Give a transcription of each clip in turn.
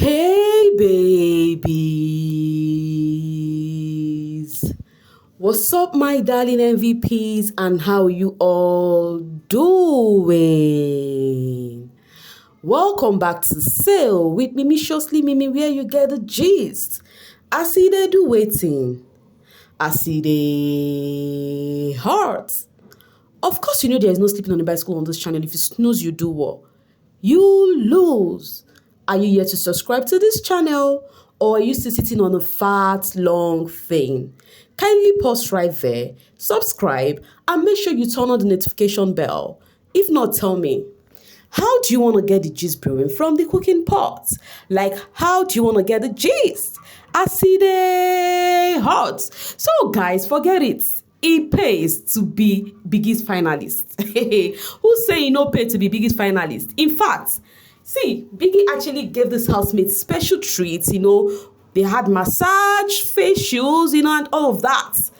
Hey babies, what's up my darling MVPs and how you all doing? Welcome back to Sail with Mimiciously Mimi where you get the gist. I see they do waiting. I see they heart. Of course you know there is no sleeping on the bicycle on this channel. If you snooze you do what? You lose. Are you yet to subscribe to this channel or are you still sitting on a fat long thing? Kindly pause right there, subscribe and make sure you turn on the notification bell. If not, tell me, how do you want to get the gist brewing from the cooking pot? Like, how do you want to get the gist? I see they hot. So guys, forget it. It pays to be biggest finalist. Who's saying no pay to be biggest finalist? In fact, see, Biggie actually gave this housemate special treats, They had massage, facials, and all of that.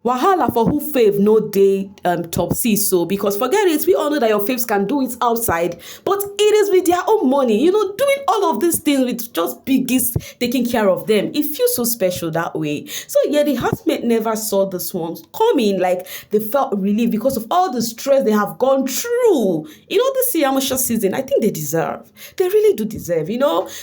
Wahala for who fave no day top C, so because forget it, we all know that your faves can do it outside, but it is with their own money, doing all of these things with just biggest taking care of them. It feels so special that way. So yeah, the housemate never saw this one coming. Like, they felt relieved because of all the stress they have gone through. This Yamusha season, I think they really do deserve.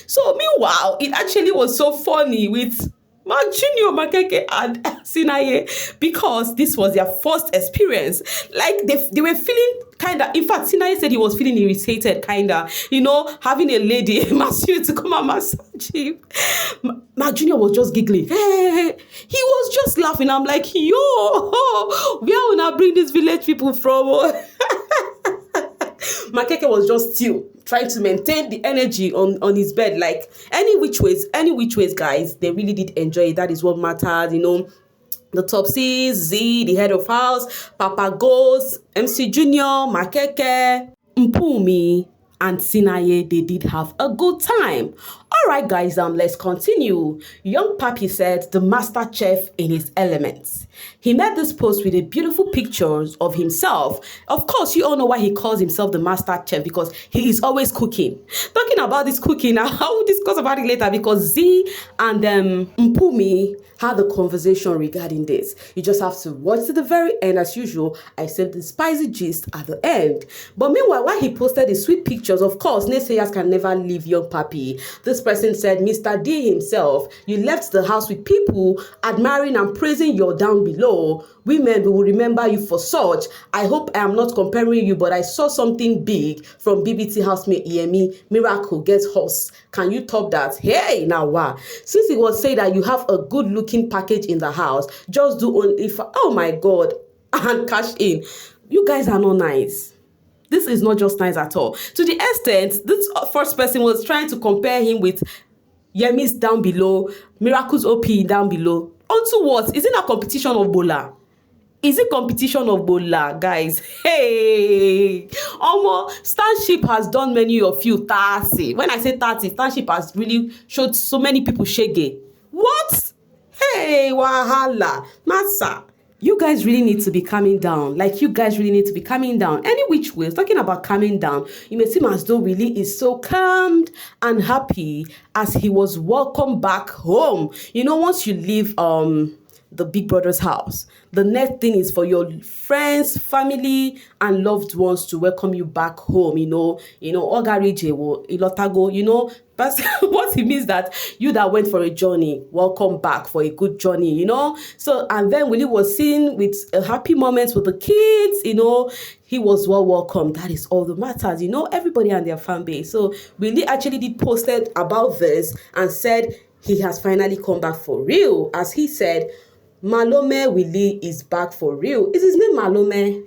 So meanwhile, it actually was so funny with Mcjnr, Makehkeh, and Sinaye, because this was their first experience. Like, they were feeling kinda, in fact, Sinaye said he was feeling irritated, kinda, having a lady masseuse to come and massage him. Mcjnr was just giggling. Hey, he was just laughing. I'm like, yo, where will I bring these village people from? Makehkeh was just still trying to maintain the energy on his bed, like any which ways, guys. They really did enjoy it. That is what mattered, The Topsies, Z, the head of house, Papa Ghost, Mcjnr, Makehkeh, Mpumi, and Sinaye, they did have a good time. All right, guys, let's continue. Young Papi said the master chef in his elements. He made this post with a beautiful pictures of himself. Of course, you all know why he calls himself the master chef, because he is always cooking. Talking about this cooking, I will discuss about it later, because Z and Mpumi had a conversation regarding this. You just have to watch to the very end. As usual, I sent the spicy gist at the end. But meanwhile, while he posted the sweet pictures, of course, naysayers can never leave Young Papi. This person said, Mr. D himself, you left the house with people admiring and praising your down below. Women will remember you for such. I hope I am not comparing you, but I saw something big from BBT housemate Yemi. Miracle gets horse. Can you top that? Hey, now wow. Since it was said that you have a good looking package in the house, just do only for, oh my God, and cash in. You guys are not nice. This is not just nice at all. To the extent, this first person was trying to compare him with Yemi's down below, Miracle's OP down below. Onto what? Is it a competition of Bola? Is it competition of Bola, guys? Hey! Starship has done many of you 30. When I say 30, Starship has really showed so many people shege. What? Hey, wahala. Massa. You guys really need to be calming down. Like, you guys really need to be calming down. Any which way, talking about calming down, you may seem as though really is so calmed and happy as he was welcomed back home. Once you leave the big brother's house, the next thing is for your friends, family, and loved ones to welcome you back home. Ogarije wo ilotago, but what it means that you that went for a journey, welcome back for a good journey, So, and then Willie was seen with a happy moment with the kids, he was well welcomed. That is all that matters, everybody and their fan base. So Willie actually did posted about this and said he has finally come back for real. As he said, Malome Willie is back for real. Is his name Malome?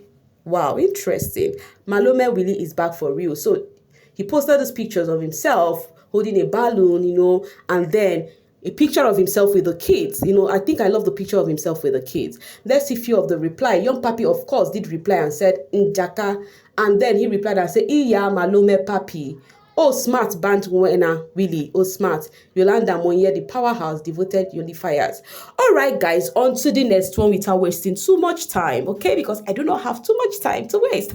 Wow, interesting. Malome Willie is back for real. So he posted these pictures of himself holding a balloon, and then a picture of himself with the kids. I think I love the picture of himself with the kids. Let's see a few of the reply. Young Papi, of course, did reply and said, Njaka. And then he replied and said, Iya Malome Papi. Oh, smart band winner, really. Oh, smart. Yolanda Monye, the powerhouse, devoted unifiers. All right, guys, on to the next one without wasting too much time, okay? Because I do not have too much time to waste.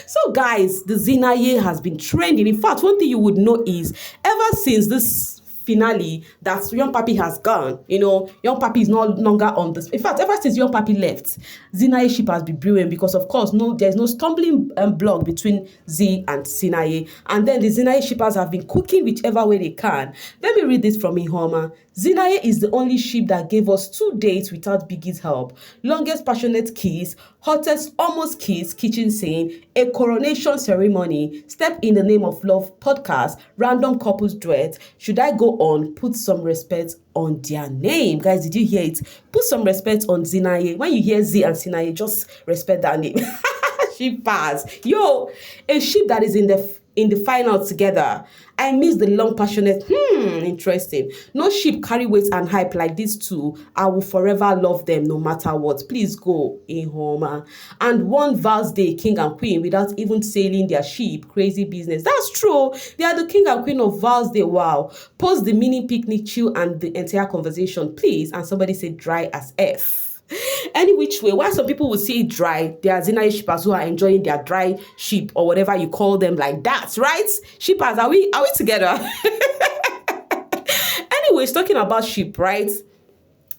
So, guys, the Zeenaye has been trending. In fact, one thing you would know is ever since this finale that Young Papi has gone. Young Papi is no longer on this. In fact, ever since Young Papi left, Zeenaye ship has been brewing because, of course, there's no stumbling block between Z and Sinaye. And then the Zeenaye shippers have been cooking whichever way they can. Let me read this from Ihoma. Zeenaye is the only ship that gave us 2 dates without Biggie's help. Longest passionate kiss, hottest almost kiss, kitchen scene, a coronation ceremony, step in the name of love podcast, random couples duet. Should I go on? Put some respect on their name. Guys, did you hear it? Put some respect on Zeenaye. When you hear Z and Sinaye, just respect that name. She passed. Yo, a ship that is in the final together. I miss the long passionate. Interesting. No ship carry weight and hype like these two. I will forever love them no matter what. Please go in home. And one Val's Day king and queen without even sailing their ship. Crazy business. That's true. They are the king and queen of Val's Day. Wow. Post the mini picnic chill and the entire conversation, please. And somebody said dry as F. Any which way, while some people will say dry, there are Zeenaye shippers who are enjoying their dry ship or whatever you call them like that, right? Shippers, are we together? Anyways, talking about ship, right?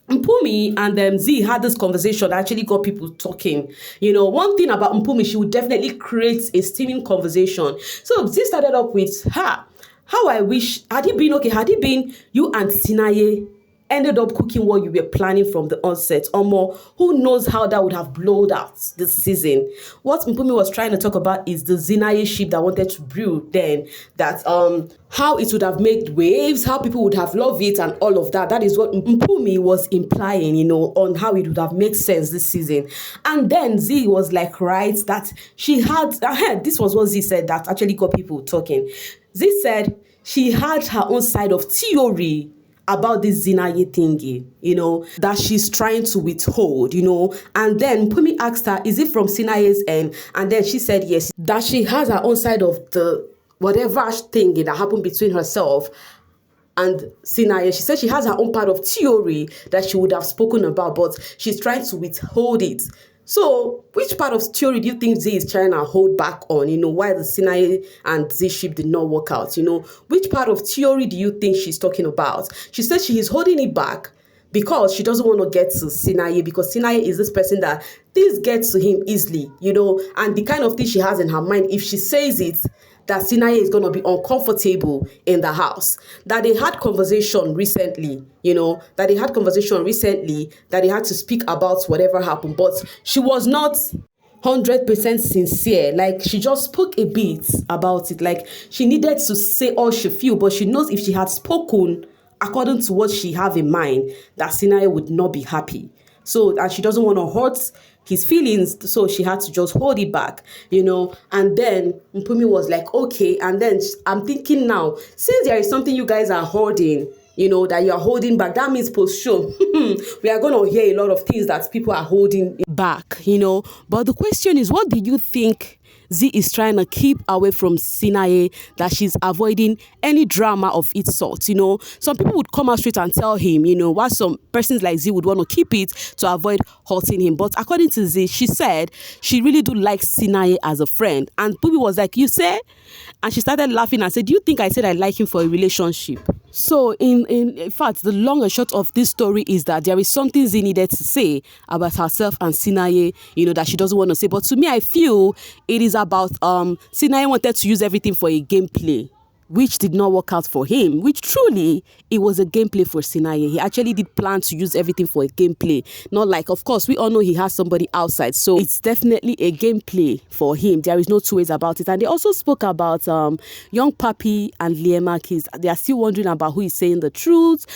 Mpumi and Z had this conversation that actually got people talking. One thing about Mpumi, she would definitely create a steaming conversation. So Z started up with her. How I wish, had it been you and Sinaye ended up cooking what you were planning from the onset, or more, who knows how that would have blown out this season. What Mpumi was trying to talk about is the Zeenaye ship that wanted to brew then, that how it would have made waves, how people would have loved it and all of that. That is what Mpumi was implying, on how it would have made sense this season. And then Z was like, right, that she had, this was what Z said that actually got people talking. Z said she had her own side of theory about this Zeenaye thingy, that she's trying to withhold, and then Pumi asked her, is it from Sinaye's end? And then she said yes, that she has her own side of the whatever thing that happened between herself and Sinaye. She said she has her own part of theory that she would have spoken about, but she's trying to withhold it. So, which part of theory do you think Z is trying to hold back on, why the Sinaye and Z ship did not work out, Which part of theory do you think she's talking about? She said she is holding it back because she doesn't want to get to Sinaye, because Sinaye is this person that things get to him easily, and the kind of thing she has in her mind, if she says it, that Sinaye is going to be uncomfortable in the house. That they had conversation recently, that they had to speak about whatever happened, but she was not 100% sincere. Like, she just spoke a bit about it. Like, she needed to say all she feel, but she knows if she had spoken according to what she have in mind, that Sinaye would not be happy. So, and she doesn't want to hurt his feelings, so she had to just hold it back, and then Mpumi was like, okay, and then I'm thinking now, since there is something you guys are holding, that you are holding back, that means post-show, we are going to hear a lot of things that people are holding back, but the question is, what do you think Z is trying to keep away from Sinaye, that she's avoiding any drama of its sort? Some people would come out straight and tell him, while some persons like Z would want to keep it to avoid hurting him. But according to Z, she said she really do like Sinaye as a friend. And Pubi was like, you say? And she started laughing and said, do you think I said I like him for a relationship? So in fact, the long and short of this story is that there is something Z needed to say about herself and Sinaye, that she doesn't want to say. But to me, I feel it is about Sinaye wanted to use everything for a gameplay, which did not work out for him, which truly, it was a gameplay for Sinaye. He actually did plan to use everything for a gameplay. Not like, of course, we all know he has somebody outside, so it's definitely a gameplay for him. There is no two ways about it. And they also spoke about Young Papi and Liema kids. They are still wondering about who is saying the truth,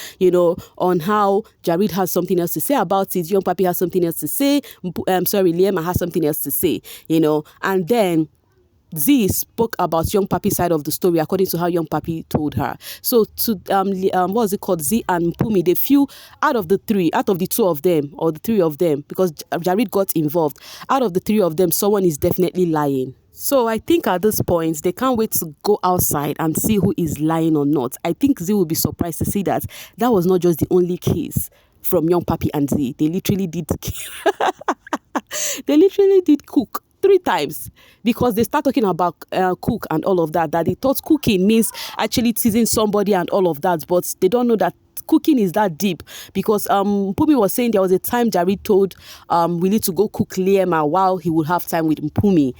on how Jared has something else to say about it. Young Papi has something else to say. Liema has something else to say, and then Z spoke about Young Papi's side of the story according to how Young Papi told her. So to what was it called? Z and Mpumi, they feel out of the two of them, or the three of them, because Jared got involved. Out of the three of them, someone is definitely lying. So I think at this point, they can't wait to go outside and see who is lying or not. I think Z will be surprised to see that that was not just the only case from Young Papi and Z. They literally did they literally did cook 3 times because they start talking about cook and all of that they thought cooking means actually teasing somebody and all of that, but they don't know that cooking is that deep because Mpumi was saying there was a time Jared told we need to go cook Liema while he would have time with Mpumi,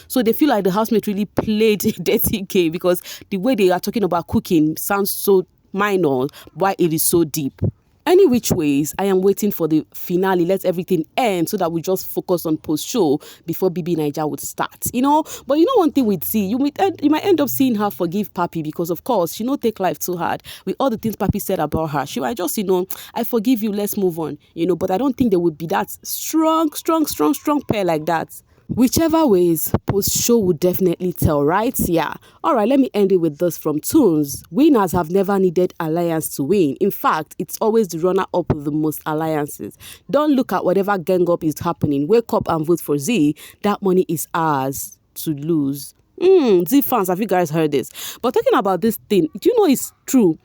so they feel like the housemate really played a dirty game because the way they are talking about cooking sounds so minor why it is so deep. Any which ways, I am waiting for the finale. Let everything end so that we just focus on post-show before BB Naija would start, But one thing with Z, you might end up seeing her forgive Papi because, of course, she don't take life too hard. With all the things Papi said about her, she might just, I forgive you, let's move on, But I don't think there would be that strong pair like that. Whichever ways, post-show would definitely tell, right? Yeah. All right, let me end it with this from Toons. Winners have never needed alliance to win. In fact, it's always the runner-up with the most alliances. Don't look at whatever gang-up is happening. Wake up and vote for Z. That money is ours to lose. Z fans, have you guys heard this? But talking about this thing, do you know it's true?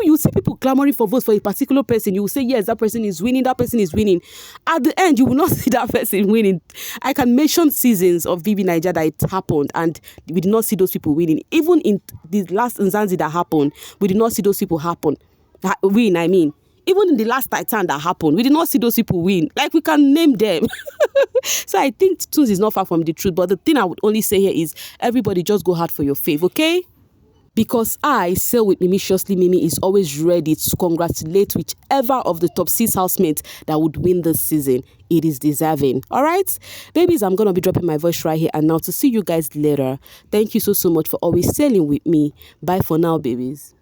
You see people clamoring for votes for a particular person. You will say, yes, that person is winning, that person is winning. At the end, you will not see that person winning. I can mention seasons of BB Naija that it happened and we did not see those people winning. Even in the last Nzansi that happened, we did not see those people win, I mean. Even in the last Titan that happened, we did not see those people win. Like, we can name them. So I think Toons is not far from the truth. But the thing I would only say here is everybody just go hard for your fave, okay? Because I, Sail with Mimiciously Mimi, is always ready to congratulate whichever of the top 6 housemates that would win this season. It is deserving. All right? Babies, I'm going to be dropping my voice right here and now to see you guys later. Thank you so much for always sailing with me. Bye for now, babies.